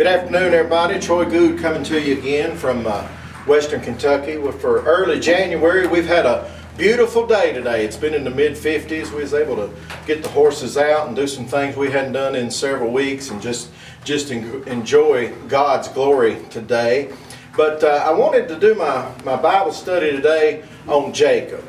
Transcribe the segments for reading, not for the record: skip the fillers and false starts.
Good afternoon, everybody. Troy Good coming to you again from Western Kentucky. For early January, we've had a beautiful day today. It's been in the mid-50s. We was able to get the horses out and do some things we hadn't done in several weeks and just enjoy God's glory today. But I wanted to do my Bible study today on Jacob.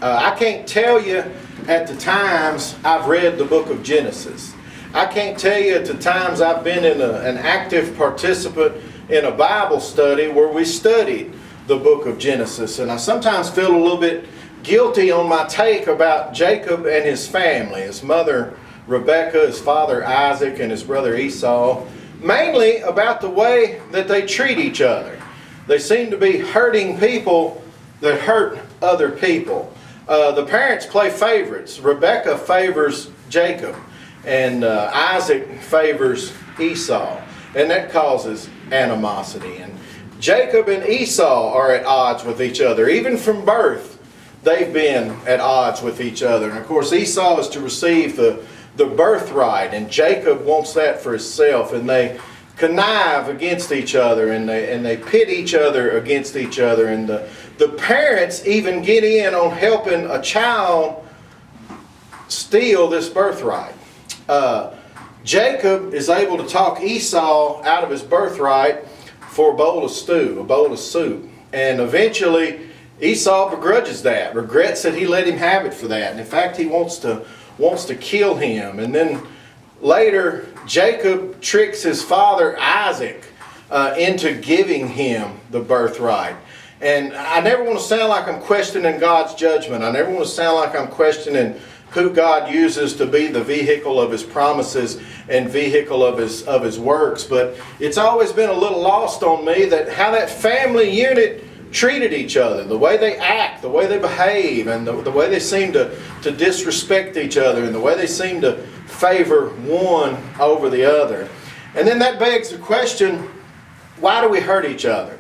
I can't tell you at the times I've read the book of Genesis. I can't tell you at the times I've been an active participant in a Bible study where we studied the book of Genesis. And I sometimes feel a little bit guilty on my take about Jacob and his family, his mother Rebekah, his father Isaac, and his brother Esau, mainly about the way that they treat each other. They seem to be hurting people that hurt other people. The parents play favorites. Rebekah favors Jacob, and Isaac favors Esau, and that causes animosity. And Jacob and Esau are at odds with each other. Even from birth, they've been at odds with each other. And of course, Esau is to receive the birthright, and Jacob wants that for himself. And they connive against each other, and they pit each other against each other. And the parents even get in on helping a child steal this birthright. Jacob is able to talk Esau out of his birthright for a bowl of stew, a bowl of soup. And eventually Esau begrudges that, regrets that he let him have it for that. And in fact, he wants to kill him. And then later, Jacob tricks his father Isaac into giving him the birthright. And I never want to sound like I'm questioning God's judgment. I never want to sound like I'm questioning who God uses to be the vehicle of His promises and vehicle of His works. But it's always been a little lost on me that how that family unit treated each other, the way they act, the way they behave, and the way they seem to disrespect each other, and the way they seem to favor one over the other. And then that begs the question, why do we hurt each other?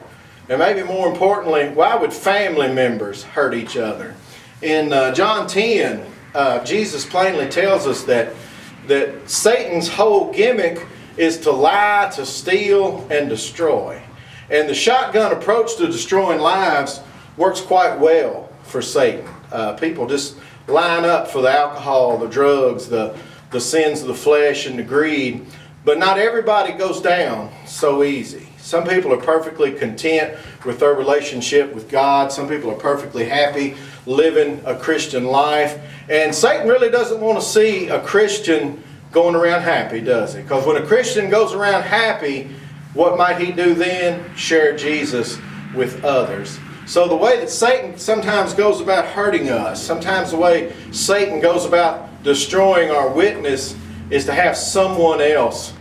And maybe more importantly, why would family members hurt each other? In John 10, Jesus plainly tells us that Satan's whole gimmick is to lie, to steal, and destroy. And the shotgun approach to destroying lives works quite well for Satan. People just line up for the alcohol, the drugs, the sins of the flesh, and the greed. But not everybody goes down so easy. Some people are perfectly content with their relationship with God. Some people are perfectly happy living a Christian life. And Satan really doesn't want to see a Christian going around happy, does he? Because when a Christian goes around happy, what might he do then? Share Jesus with others. So the way that Satan sometimes goes about hurting us, sometimes the way Satan goes about destroying our witness, is to have someone else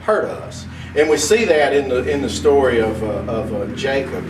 hurt us. And we see that in the story of Jacob.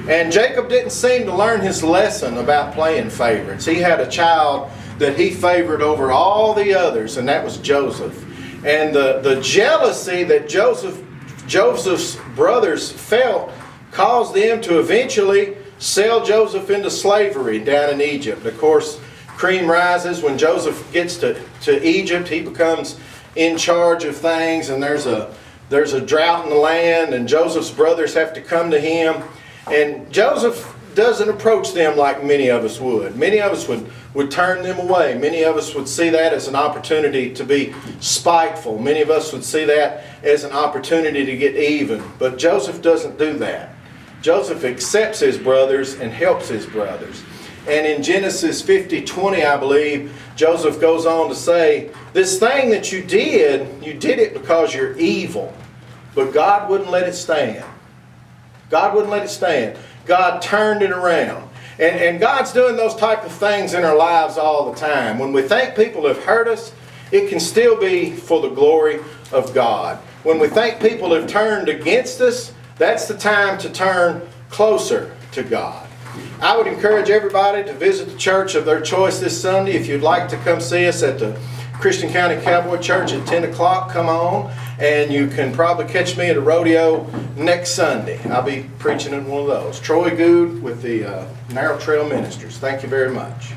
And Jacob didn't seem to learn his lesson about playing favorites. He had a child that he favored over all the others, and that was Joseph. And the jealousy that Joseph's brothers felt caused them to eventually sell Joseph into slavery down in Egypt. Of course, cream rises when Joseph gets to Egypt. He becomes in charge of things, and there's a drought in the land, and Joseph's brothers have to come to him. And Joseph doesn't approach them like many of us would. Many of us would turn them away. Many of us would see that as an opportunity to be spiteful. Many of us would see that as an opportunity to get even. But Joseph doesn't do that. Joseph accepts his brothers and helps his brothers. And in Genesis 50:20, I believe, Joseph goes on to say, this thing that you did it because you're evil. But God wouldn't let it stand. God wouldn't let it stand. God turned it around. And God's doing those type of things in our lives all the time. When we think people have hurt us, it can still be for the glory of God. When we think people have turned against us, that's the time to turn closer to God. I would encourage everybody to visit the church of their choice this Sunday. If you'd like to come see us at the Christian County Cowboy Church at 10 o'clock, come on. And you can probably catch me at a rodeo next Sunday. I'll be preaching in one of those. Troy Good with the Narrow Trail Ministries. Thank you very much.